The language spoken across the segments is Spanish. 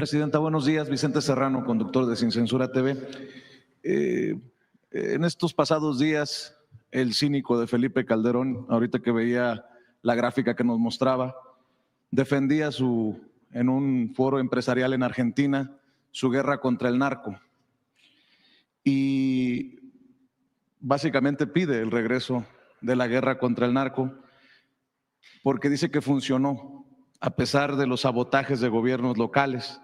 Presidenta, buenos días. Vicente Serrano, conductor de Sin Censura TV. En estos pasados días, el cínico de Felipe Calderón, ahorita que veía la gráfica que nos mostraba, defendía en un foro empresarial en Argentina su guerra contra el narco y básicamente pide el regreso de la guerra contra el narco porque dice que funcionó a pesar de los sabotajes de gobiernos locales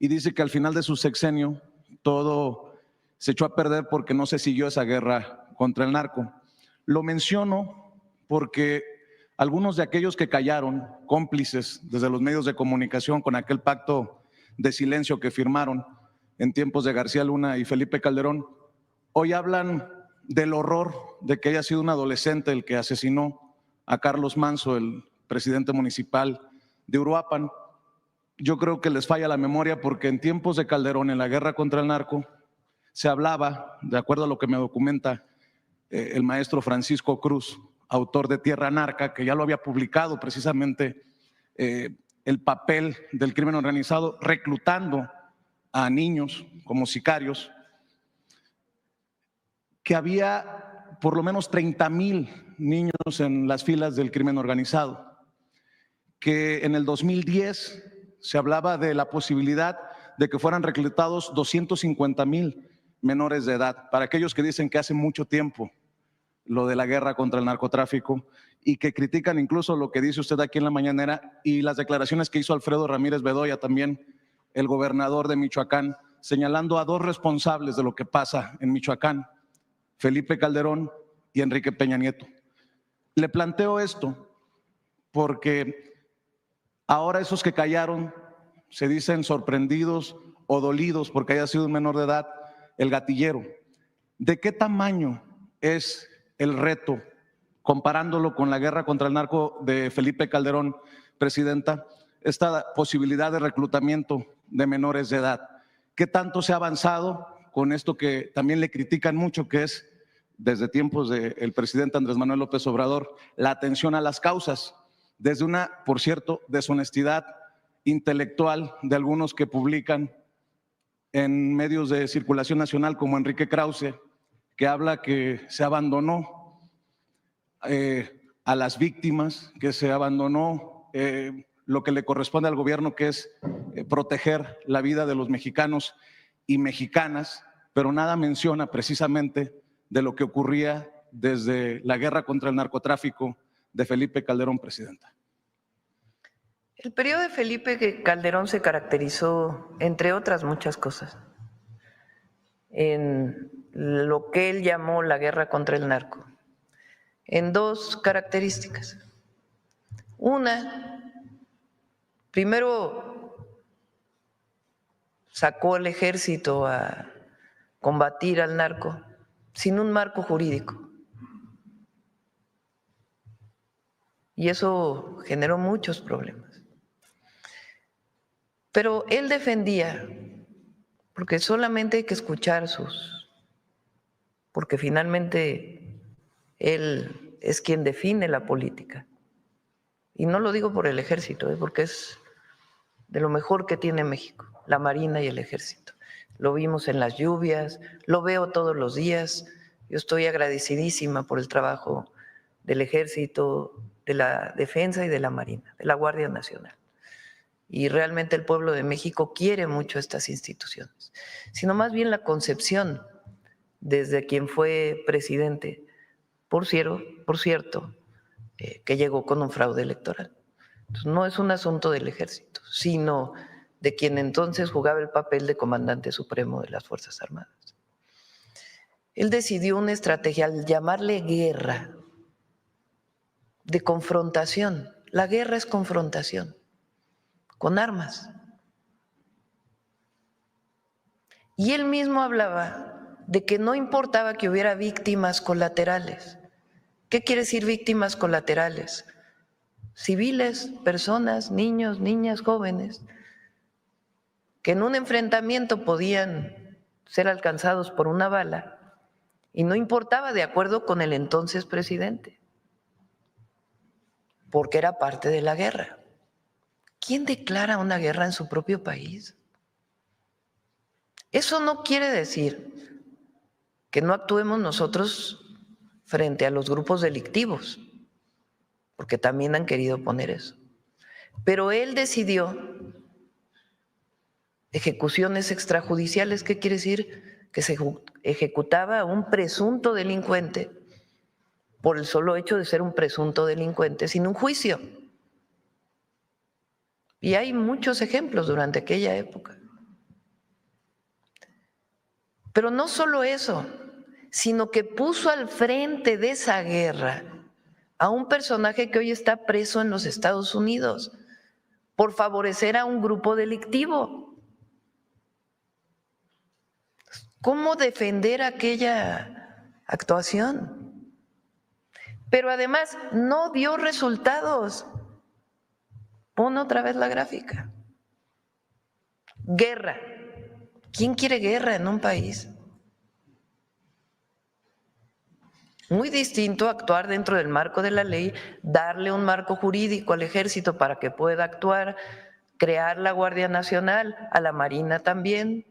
y dice que al final de su sexenio todo se echó a perder porque no se siguió esa guerra contra el narco. Lo menciono porque algunos de aquellos que callaron, cómplices desde los medios de comunicación con aquel pacto de silencio que firmaron en tiempos de García Luna y Felipe Calderón, hoy hablan del horror de que haya sido un adolescente el que asesinó a Carlos Manso, el presidente municipal de Uruapan. Yo creo que les falla la memoria porque en tiempos de Calderón, en la guerra contra el narco, se hablaba, de acuerdo a lo que me documenta el maestro Francisco Cruz, autor de Tierra Narca, que ya lo había publicado precisamente, el papel del crimen organizado reclutando a niños como sicarios, que había por lo menos 30,000 niños en las filas del crimen organizado, que en el 2010 se hablaba de la posibilidad de que fueran reclutados 250,000 menores de edad. Para aquellos que dicen que hace mucho tiempo lo de la guerra contra el narcotráfico y que critican incluso lo que dice usted aquí en la mañanera y las declaraciones que hizo Alfredo Ramírez Bedoya, también el gobernador de Michoacán, señalando a dos responsables de lo que pasa en Michoacán, Felipe Calderón y Enrique Peña Nieto. Le planteo esto porque ahora esos que callaron se dicen sorprendidos o dolidos porque haya sido un menor de edad el gatillero. ¿De qué tamaño es el reto, comparándolo con la guerra contra el narco de Felipe Calderón, Presidenta, esta posibilidad de reclutamiento de menores de edad? ¿Qué tanto se ha avanzado con esto que también le critican mucho, que es, desde tiempos del presidente Andrés Manuel López Obrador, la atención a las causas, desde una, por cierto, deshonestidad intelectual de algunos que publican en medios de circulación nacional como Enrique Krause, que habla que se abandonó a las víctimas, que se abandonó lo que le corresponde al gobierno, que es proteger la vida de los mexicanos y mexicanas, pero nada menciona precisamente de lo que ocurría desde la guerra contra el narcotráfico de Felipe Calderón, Presidenta. El periodo de Felipe Calderón se caracterizó, entre otras muchas cosas, en lo que él llamó la guerra contra el narco, en dos características. Una, primero sacó al ejército a combatir al narco sin un marco jurídico. Y eso generó muchos problemas. Pero él defendía, porque solamente hay que escuchar porque finalmente él es quien define la política. Y no lo digo por el ejército, porque es de lo mejor que tiene México, la Marina y el ejército. Lo vimos en las lluvias, lo veo todos los días. Yo estoy agradecidísima por el trabajo del ejército, de la defensa y de la Marina, de la Guardia Nacional. Y realmente el pueblo de México quiere mucho estas instituciones, sino más bien la concepción desde quien fue presidente, por cierto, que llegó con un fraude electoral. Entonces, no es un asunto del ejército, sino de quien entonces jugaba el papel de comandante supremo de las Fuerzas Armadas. Él decidió una estrategia al llamarle guerra, de confrontación. La guerra es confrontación, con armas. Y él mismo hablaba de que no importaba que hubiera víctimas colaterales. ¿Qué quiere decir víctimas colaterales? Civiles, personas, niños, niñas, jóvenes, que en un enfrentamiento podían ser alcanzados por una bala y no importaba, de acuerdo con el entonces presidente, porque era parte de la guerra. ¿Quién declara una guerra en su propio país? Eso no quiere decir que no actuemos nosotros frente a los grupos delictivos, porque también han querido poner eso. Pero él decidió ejecuciones extrajudiciales. ¿Qué quiere decir? Que se ejecutaba a un presunto delincuente por el solo hecho de ser un presunto delincuente sin un juicio. Y hay muchos ejemplos durante aquella época. Pero no solo eso, sino que puso al frente de esa guerra a un personaje que hoy está preso en los Estados Unidos por favorecer a un grupo delictivo. ¿Cómo defender aquella actuación? Pero además no dio resultados. Pon otra vez la gráfica. Guerra. ¿Quién quiere guerra en un país? Muy distinto actuar dentro del marco de la ley, darle un marco jurídico al ejército para que pueda actuar, crear la Guardia Nacional, a la Marina también,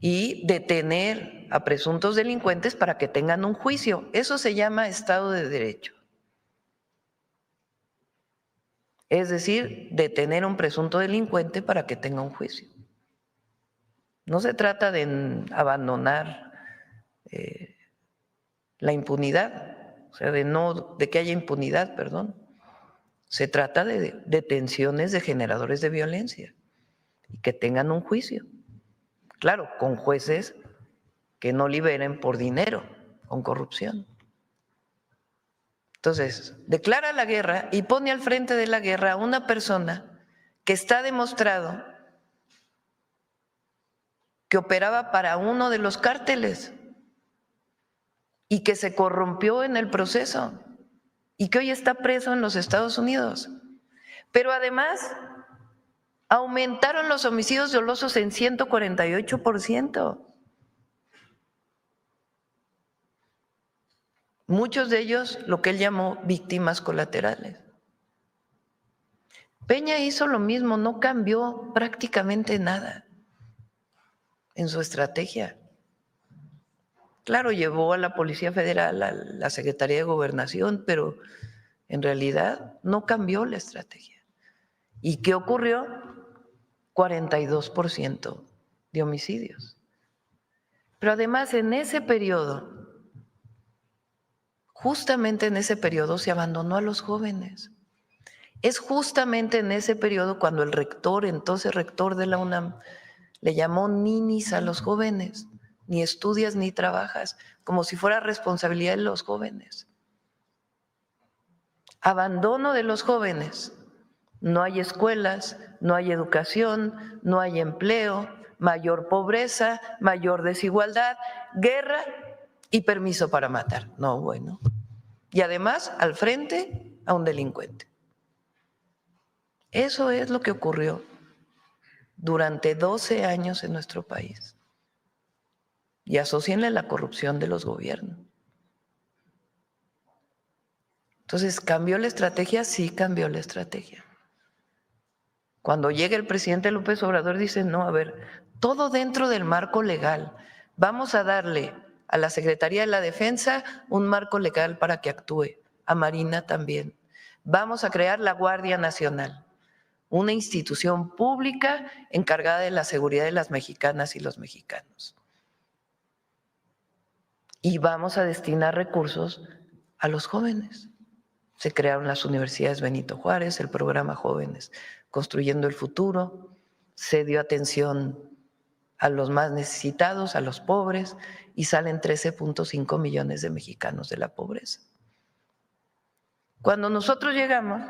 y detener a presuntos delincuentes para que tengan un juicio. Eso se llama Estado de Derecho. Es decir, detener a un presunto delincuente para que tenga un juicio. No se trata de abandonar la impunidad, o sea, de que haya impunidad, perdón. Se trata de detenciones de generadores de violencia y que tengan un juicio. Claro, con jueces que no liberen por dinero, con corrupción. Entonces, declara la guerra y pone al frente de la guerra a una persona que está demostrado que operaba para uno de los cárteles y que se corrompió en el proceso y que hoy está preso en los Estados Unidos. Pero además aumentaron los homicidios dolosos en 148%. Muchos de ellos lo que él llamó víctimas colaterales. Peña hizo lo mismo, no cambió prácticamente nada en su estrategia. Claro, llevó a la Policía Federal, a la Secretaría de Gobernación, pero en realidad no cambió la estrategia. ¿Y qué ocurrió? 42% de homicidios. Pero además en ese periodo, justamente en ese periodo se abandonó a los jóvenes. Es justamente en ese periodo cuando el rector, entonces rector de la UNAM, le llamó ninis a los jóvenes. Ni estudias ni trabajas, como si fuera responsabilidad de los jóvenes. Abandono de los jóvenes. No hay escuelas, no hay educación, no hay empleo, mayor pobreza, mayor desigualdad, guerra y permiso para matar. No, bueno. Y además, al frente, a un delincuente. Eso es lo que ocurrió durante 12 años en nuestro país. Y asócienle la corrupción de los gobiernos. Entonces, ¿cambió la estrategia? Sí, cambió la estrategia. Cuando llega el presidente López Obrador dice, no, a ver, todo dentro del marco legal. Vamos a darle a la Secretaría de la Defensa un marco legal para que actúe, a Marina también. Vamos a crear la Guardia Nacional, una institución pública encargada de la seguridad de las mexicanas y los mexicanos. Y vamos a destinar recursos a los jóvenes. Se crearon las universidades Benito Juárez, el programa Jóvenes Construyendo el Futuro, se dio atención a los más necesitados, a los pobres, y salen 13.5 millones de mexicanos de la pobreza. Cuando nosotros llegamos,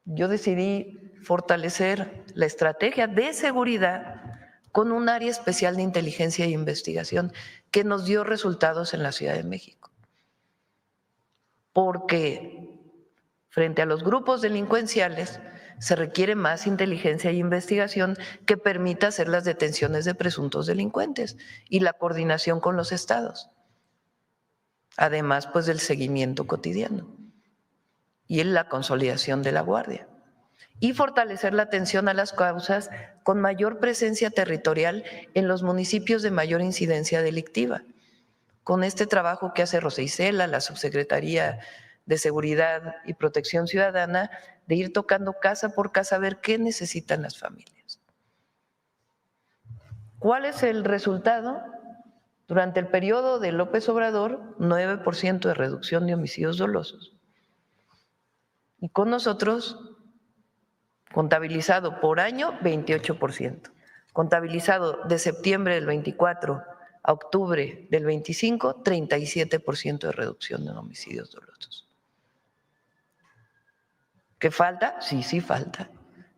yo decidí fortalecer la estrategia de seguridad con un área especial de inteligencia e investigación que nos dio resultados en la Ciudad de México. Porque frente a los grupos delincuenciales se requiere más inteligencia e investigación que permita hacer las detenciones de presuntos delincuentes y la coordinación con los estados. Además, pues, del seguimiento cotidiano y en la consolidación de la guardia. y fortalecer la atención a las causas con mayor presencia territorial en los municipios de mayor incidencia delictiva. Con este trabajo que hace Rosa Isela, la Subsecretaría de Seguridad y Protección Ciudadana, de ir tocando casa por casa a ver qué necesitan las familias. ¿Cuál es el resultado? Durante el periodo de López Obrador, 9% de reducción de homicidios dolosos. Y con nosotros, contabilizado por año, 28%. Contabilizado de septiembre del 24 a octubre del 25, 37% de reducción de homicidios dolosos. ¿Qué falta? Sí, sí falta.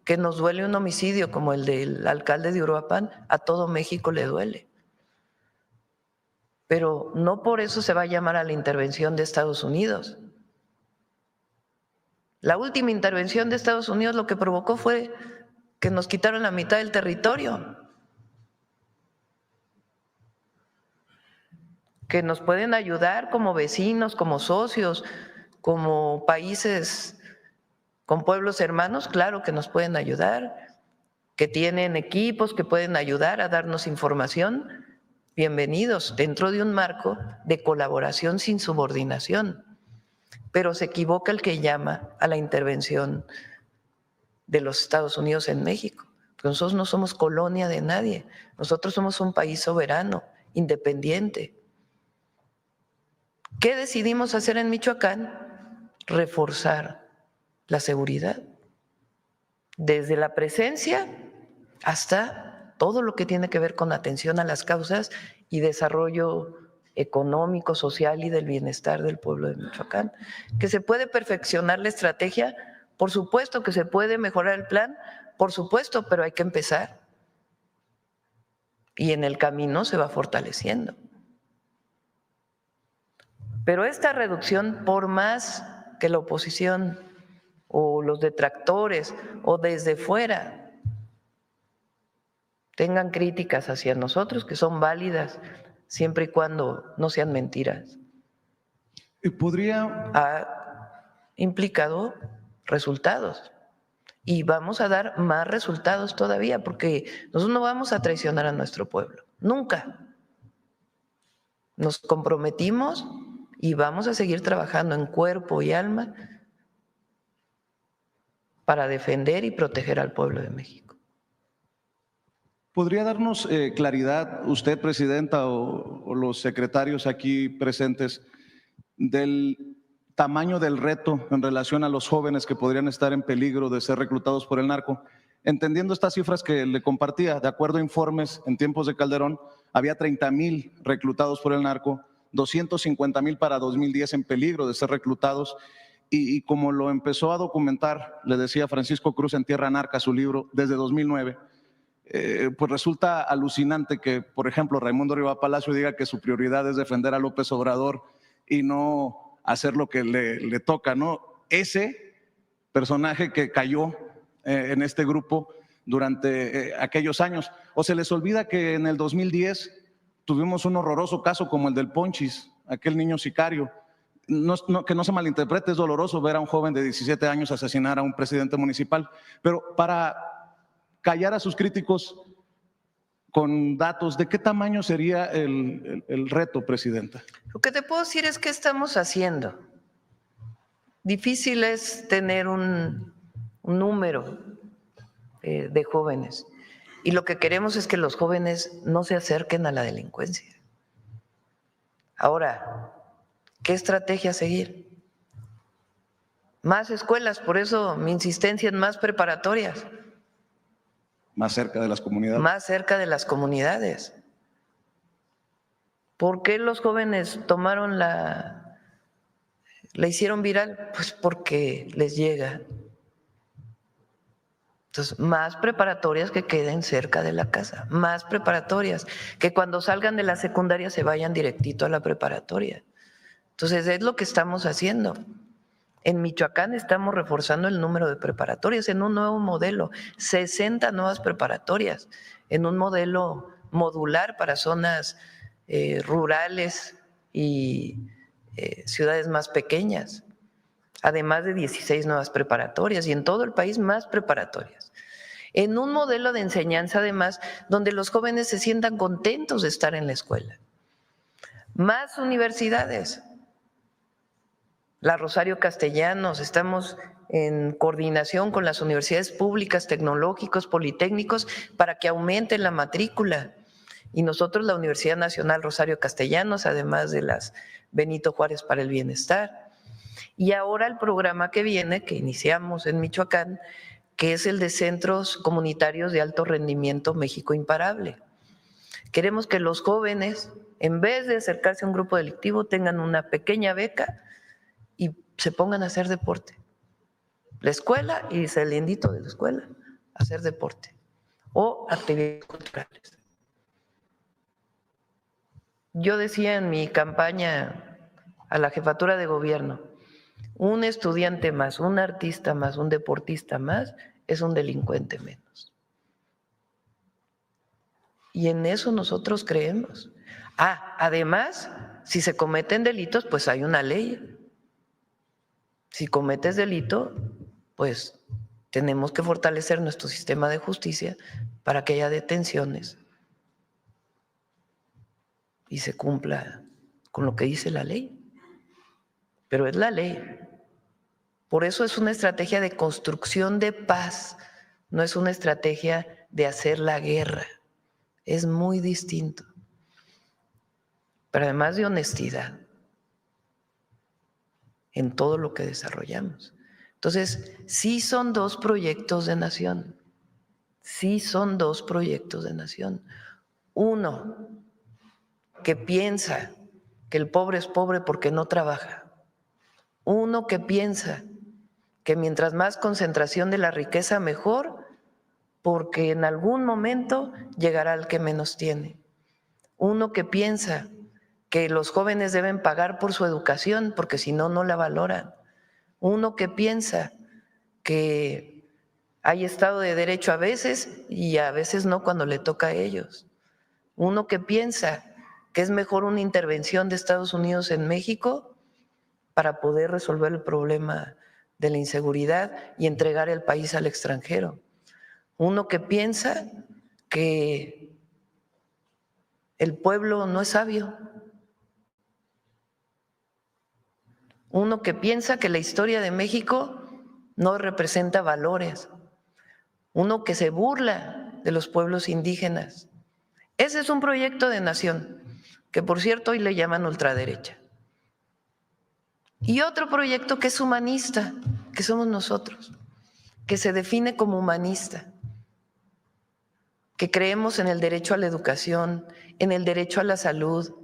Que nos duele un homicidio como el del alcalde de Uruapan, a todo México le duele. Pero no por eso se va a llamar a la intervención de Estados Unidos. La última intervención de Estados Unidos lo que provocó fue que nos quitaron la mitad del territorio. Que nos pueden ayudar como vecinos, como socios, como países con pueblos hermanos, claro que nos pueden ayudar, que tienen equipos que pueden ayudar a darnos información, bienvenidos, dentro de un marco de colaboración sin subordinación. Pero se equivoca el que llama a la intervención de los Estados Unidos en México. Porque nosotros no somos colonia de nadie, nosotros somos un país soberano, independiente. ¿Qué decidimos hacer en Michoacán? Reforzar la seguridad, desde la presencia hasta todo lo que tiene que ver con atención a las causas y desarrollo económico, social y del bienestar del pueblo de Michoacán. ¿Que se puede perfeccionar la estrategia? Por supuesto. ¿Que se puede mejorar el plan? Por supuesto, pero hay que empezar. Y en el camino se va fortaleciendo. Pero esta reducción, por más que la oposición o los detractores o desde fuera tengan críticas hacia nosotros, que son válidas siempre y cuando no sean mentiras, ha implicado resultados. Y vamos a dar más resultados todavía, porque nosotros no vamos a traicionar a nuestro pueblo, nunca. Nos comprometimos y vamos a seguir trabajando en cuerpo y alma para defender y proteger al pueblo de México. ¿Podría darnos claridad usted, Presidenta, o los secretarios aquí presentes, del tamaño del reto en relación a los jóvenes que podrían estar en peligro de ser reclutados por el narco? Entendiendo estas cifras que le compartía, de acuerdo a informes en tiempos de Calderón, había 30,000 reclutados por el narco, 250,000 para 2010 en peligro de ser reclutados. Y como lo empezó a documentar, le decía Francisco Cruz en Tierra Narca, su libro, desde 2009, pues resulta alucinante que, por ejemplo, Raimundo Riva Palacio diga que su prioridad es defender a López Obrador y no hacer lo que le toca, ¿no? Ese personaje que cayó en este grupo durante aquellos años. O se les olvida que en el 2010 tuvimos un horroroso caso como el del Ponchis, aquel niño sicario. Que no se malinterprete, es doloroso ver a un joven de 17 años asesinar a un presidente municipal, pero para callar a sus críticos con datos, ¿de qué tamaño sería el reto, Presidenta? Lo que te puedo decir es qué estamos haciendo. Difícil es tener un número de jóvenes, y lo que queremos es que los jóvenes no se acerquen a la delincuencia. Ahora, ¿qué estrategia seguir? Más escuelas, por eso mi insistencia en más preparatorias. Más cerca de las comunidades. Más cerca de las comunidades. ¿Por qué los jóvenes tomaron la hicieron viral? Pues porque les llega. Entonces, más preparatorias que queden cerca de la casa, más preparatorias, que cuando salgan de la secundaria se vayan directito a la preparatoria. Entonces, es lo que estamos haciendo. En Michoacán estamos reforzando el número de preparatorias en un nuevo modelo, 60 nuevas preparatorias, en un modelo modular para zonas rurales y ciudades más pequeñas. además de 16 nuevas preparatorias y en todo el país más preparatorias. En un modelo de enseñanza, además, donde los jóvenes se sientan contentos de estar en la escuela. Más universidades. La Rosario Castellanos, estamos en coordinación con las universidades públicas, tecnológicos, politécnicos, para que aumenten la matrícula. Y nosotros, la Universidad Nacional Rosario Castellanos, además de las Benito Juárez para el Bienestar. Y ahora el programa que viene, que iniciamos en Michoacán, que es el de Centros Comunitarios de Alto Rendimiento México Imparable. Queremos que los jóvenes, en vez de acercarse a un grupo delictivo, tengan una pequeña beca y se pongan a hacer deporte. La escuela y saliendito de la escuela, hacer deporte o actividades culturales. Yo decía en mi campaña a la jefatura de gobierno, un estudiante más, un artista más, un deportista más, es un delincuente menos. Y en eso nosotros creemos. Además, si se cometen delitos, pues hay una ley. Si cometes delito, pues tenemos que fortalecer nuestro sistema de justicia para que haya detenciones y se cumpla con lo que dice la ley. Pero es la ley. Por eso es una estrategia de construcción de paz, no es una estrategia de hacer la guerra. Es muy distinto. Pero además de honestidad en todo lo que desarrollamos. Entonces, sí son dos proyectos de nación. Sí son dos proyectos de nación. Uno, que piensa que el pobre es pobre porque no trabaja. Uno que piensa que mientras más concentración de la riqueza, mejor, porque en algún momento llegará el que menos tiene. Uno que piensa que los jóvenes deben pagar por su educación, porque si no, no la valoran. Uno que piensa que hay Estado de Derecho a veces y a veces no cuando le toca a ellos. Uno que piensa que es mejor una intervención de Estados Unidos en México para poder resolver el problema de la inseguridad y entregar el país al extranjero. Uno que piensa que el pueblo no es sabio. Uno que piensa que la historia de México no representa valores. Uno que se burla de los pueblos indígenas. Ese es un proyecto de nación, que por cierto hoy le llaman ultraderecha. Y otro proyecto que es humanista, que somos nosotros, que se define como humanista, que creemos en el derecho a la educación, en el derecho a la salud,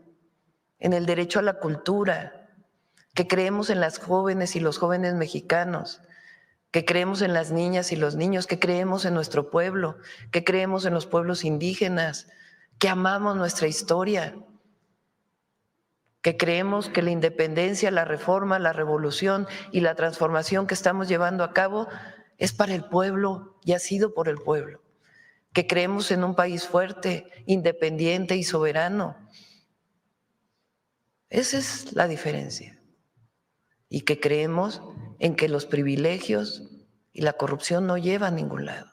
en el derecho a la cultura, que creemos en las jóvenes y los jóvenes mexicanos, que creemos en las niñas y los niños, que creemos en nuestro pueblo, que creemos en los pueblos indígenas, que amamos nuestra historia, que creemos que la independencia, la reforma, la revolución y la transformación que estamos llevando a cabo es para el pueblo y ha sido por el pueblo, que creemos en un país fuerte, independiente y soberano. Esa es la diferencia. Y que creemos en que los privilegios y la corrupción no llevan a ningún lado.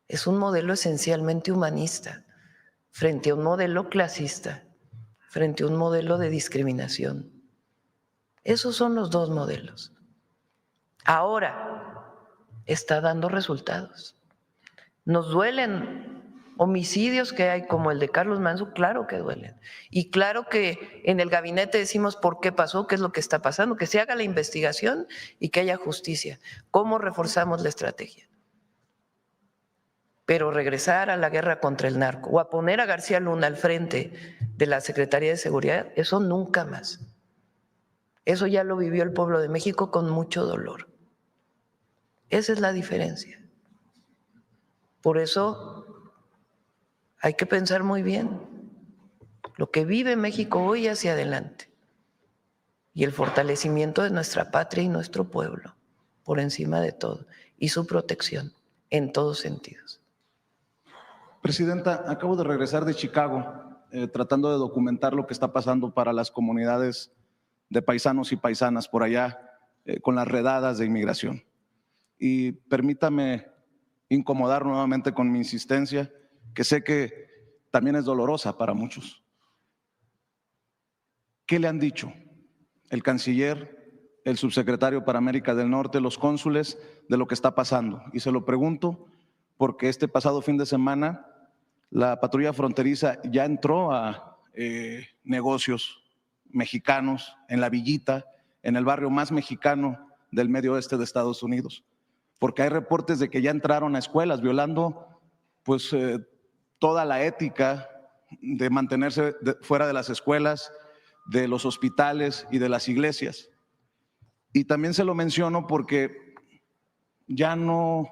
Es un modelo esencialmente humanista frente a un modelo clasista, frente a un modelo de discriminación. Esos son los dos modelos. Ahora está dando resultados. Nos duelen homicidios que hay como el de Carlos Manzo, claro que duelen. Y claro que en el gabinete decimos por qué pasó, qué es lo que está pasando, que se haga la investigación y que haya justicia. ¿Cómo reforzamos la estrategia? Pero regresar a la guerra contra el narco o a poner a García Luna al frente de la Secretaría de Seguridad, eso nunca más. Eso ya lo vivió el pueblo de México con mucho dolor. Esa es la diferencia. Por eso hay que pensar muy bien lo que vive México hoy hacia adelante y el fortalecimiento de nuestra patria y nuestro pueblo por encima de todo y su protección en todos sentidos. Presidenta, acabo de regresar de Chicago tratando de documentar lo que está pasando para las comunidades de paisanos y paisanas por allá. con las redadas de inmigración. Y permítame incomodar nuevamente con mi insistencia, que sé que también es dolorosa para muchos. ¿Qué le han dicho el canciller, el subsecretario para América del Norte, los cónsules de lo que está pasando? Y se lo pregunto porque este pasado fin de semana la patrulla fronteriza ya entró a negocios mexicanos en La Villita, en el barrio más mexicano del medio oeste de Estados Unidos, porque hay reportes de que ya entraron a escuelas violando pues toda la ética de mantenerse fuera de las escuelas, de los hospitales y de las iglesias. Y también se lo menciono porque ya no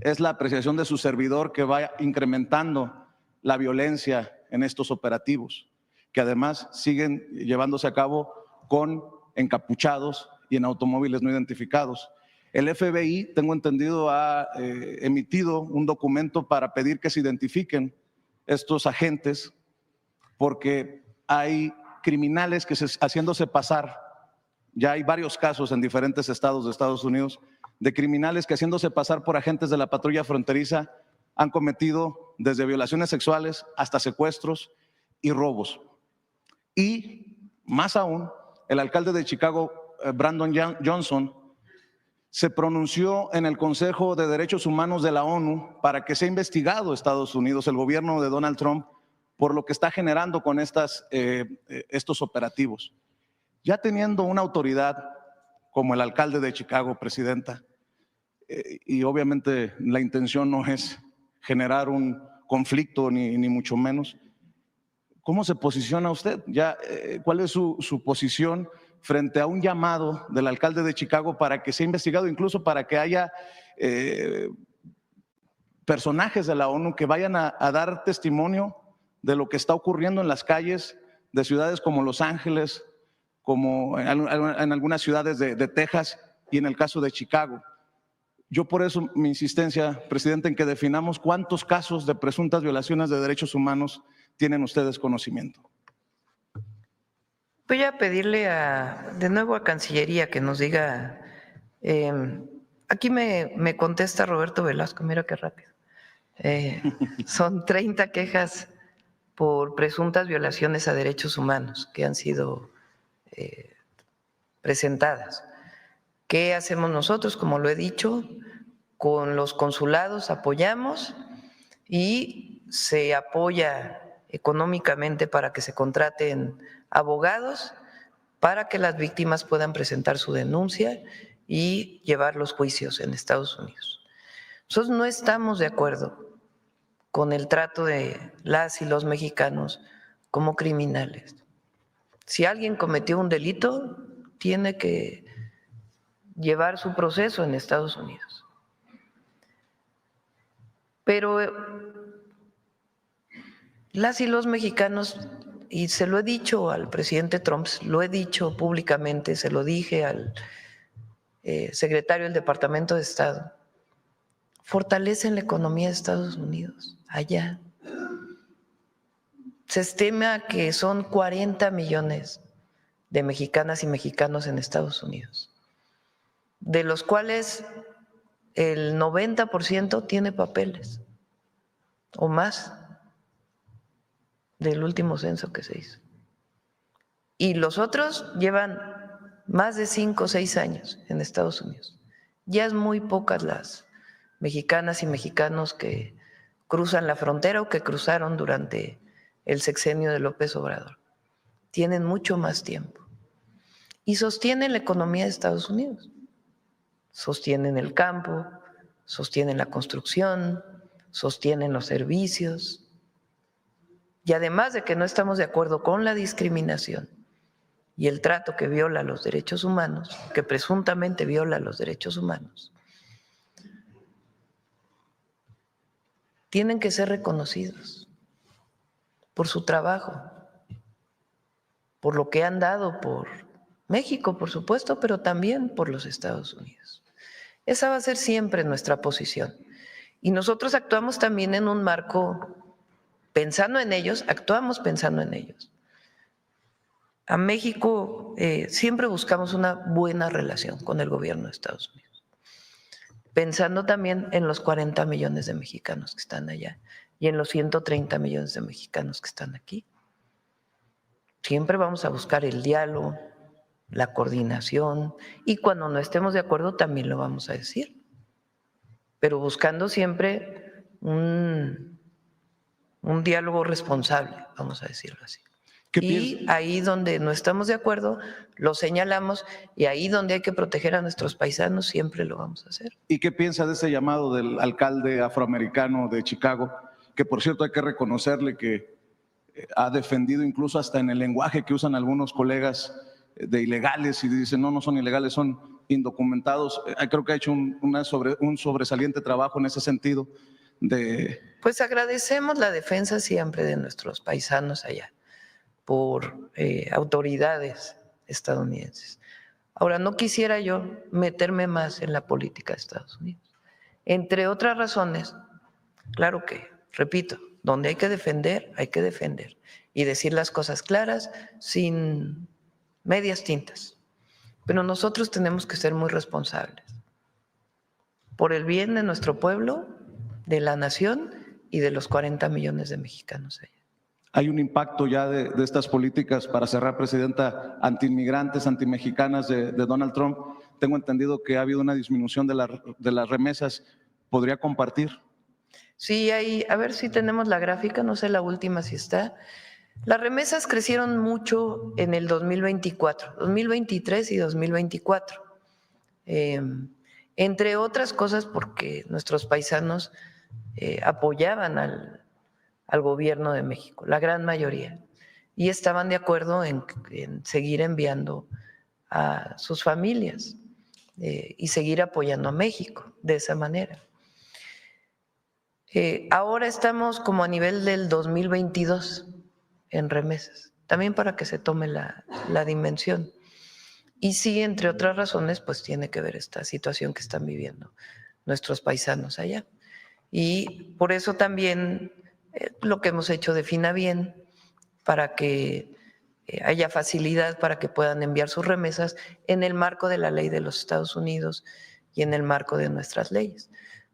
es la apreciación de su servidor que va incrementando la violencia en estos operativos, que además siguen llevándose a cabo con encapuchados y en automóviles no identificados. El FBI, tengo entendido, ha emitido un documento para pedir que se identifiquen estos agentes porque hay criminales que haciéndose pasar, ya hay varios casos en diferentes estados de Estados Unidos, de criminales que haciéndose pasar por agentes de la patrulla fronteriza han cometido desde violaciones sexuales hasta secuestros y robos. Y más aún, el alcalde de Chicago, Brandon Johnson, se pronunció en el Consejo de Derechos Humanos de la ONU para que sea investigado Estados Unidos, el gobierno de Donald Trump, por lo que está generando con estos operativos. Ya teniendo una autoridad como el alcalde de Chicago, presidenta, y obviamente la intención no es generar un conflicto ni mucho menos, ¿cómo se posiciona usted? ¿Cuál es su posición frente a un llamado del alcalde de Chicago para que sea investigado, incluso para que haya personajes de la ONU que vayan a dar testimonio de lo que está ocurriendo en las calles de ciudades como Los Ángeles, como en algunas ciudades de Texas y en el caso de Chicago? Yo por eso mi insistencia, presidente, en que definamos cuántos casos de presuntas violaciones de derechos humanos tienen ustedes conocimiento. Voy a pedirle de nuevo a Cancillería que nos diga, aquí me contesta Roberto Velasco, mira qué rápido. Son 30 quejas por presuntas violaciones a derechos humanos que han sido presentadas. ¿Qué hacemos nosotros? Como lo he dicho, con los consulados apoyamos y se apoya económicamente para que se contraten abogados para que las víctimas puedan presentar su denuncia y llevar los juicios en Estados Unidos. Nosotros no estamos de acuerdo con el trato de las y los mexicanos como criminales. Si alguien cometió un delito, tiene que llevar su proceso en Estados Unidos. Pero las y los mexicanos, y se lo he dicho al presidente Trump, lo he dicho públicamente, se lo dije al secretario del Departamento de Estado, fortalecen la economía de Estados Unidos, allá. Se estima que son 40 millones de mexicanas y mexicanos en Estados Unidos, de los cuales el 90% tiene papeles o más del último censo que se hizo. Y los otros llevan más de 5 o 6 años en Estados Unidos. Ya es muy pocas las mexicanas y mexicanos que cruzan la frontera o que cruzaron durante el sexenio de López Obrador. Tienen mucho más tiempo. Y sostienen la economía de Estados Unidos. Sostienen el campo, sostienen la construcción, sostienen los servicios. Y además de que no estamos de acuerdo con la discriminación y el trato que viola los derechos humanos, que presuntamente viola los derechos humanos, tienen que ser reconocidos por su trabajo, por lo que han dado por México, por supuesto, pero también por los Estados Unidos. Esa va a ser siempre nuestra posición. Y nosotros actuamos también en un marco pensando en ellos, actuamos pensando en ellos. A México siempre buscamos una buena relación con el gobierno de Estados Unidos, pensando también en los 40 millones de mexicanos que están allá y en los 130 millones de mexicanos que están aquí. Siempre vamos a buscar el diálogo, la coordinación, y cuando no estemos de acuerdo también lo vamos a decir, pero buscando siempre un diálogo responsable, vamos a decirlo así. Y ahí donde no estamos de acuerdo, lo señalamos, y ahí donde hay que proteger a nuestros paisanos, siempre lo vamos a hacer. ¿Y qué piensa de ese llamado del alcalde afroamericano de Chicago? Que por cierto hay que reconocerle que ha defendido incluso hasta en el lenguaje que usan algunos colegas de ilegales y dicen no son ilegales, son indocumentados. Creo que ha hecho un sobresaliente trabajo en ese sentido. Pues agradecemos la defensa siempre de nuestros paisanos allá por autoridades estadounidenses. Ahora, no quisiera yo meterme más en la política de Estados Unidos. Entre otras razones, claro que, repito, donde hay que defender y decir las cosas claras sin medias tintas. Pero nosotros tenemos que ser muy responsables por el bien de nuestro pueblo, de la nación y de los 40 millones de mexicanos allá. ¿Hay un impacto ya de estas políticas, para cerrar, Presidenta, antiinmigrantes, antimexicanas de Donald Trump? Tengo entendido que ha habido una disminución de las remesas. ¿Podría compartir? Sí, a ver si tenemos la gráfica, no sé la última si está. Las remesas crecieron mucho en el 2024, 2023 y 2024. Entre otras cosas porque nuestros paisanos apoyaban al gobierno de México, la gran mayoría, y estaban de acuerdo en seguir enviando a sus familias y seguir apoyando a México de esa manera. Ahora estamos como a nivel del 2022 en remesas, también para que se tome la dimensión. Y sí, entre otras razones, pues tiene que ver esta situación que están viviendo nuestros paisanos allá. Y por eso también lo que hemos hecho de Finabién, para que haya facilidad para que puedan enviar sus remesas en el marco de la ley de los Estados Unidos y en el marco de nuestras leyes.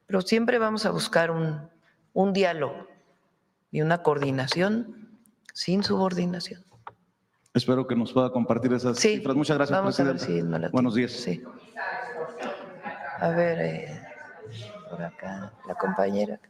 Pero siempre vamos a buscar un diálogo y una coordinación sin subordinación. Espero que nos pueda compartir esas cifras. Muchas gracias, vamos Presidenta. A ver si no la Buenos días. Sí. A ver, por acá, la compañera.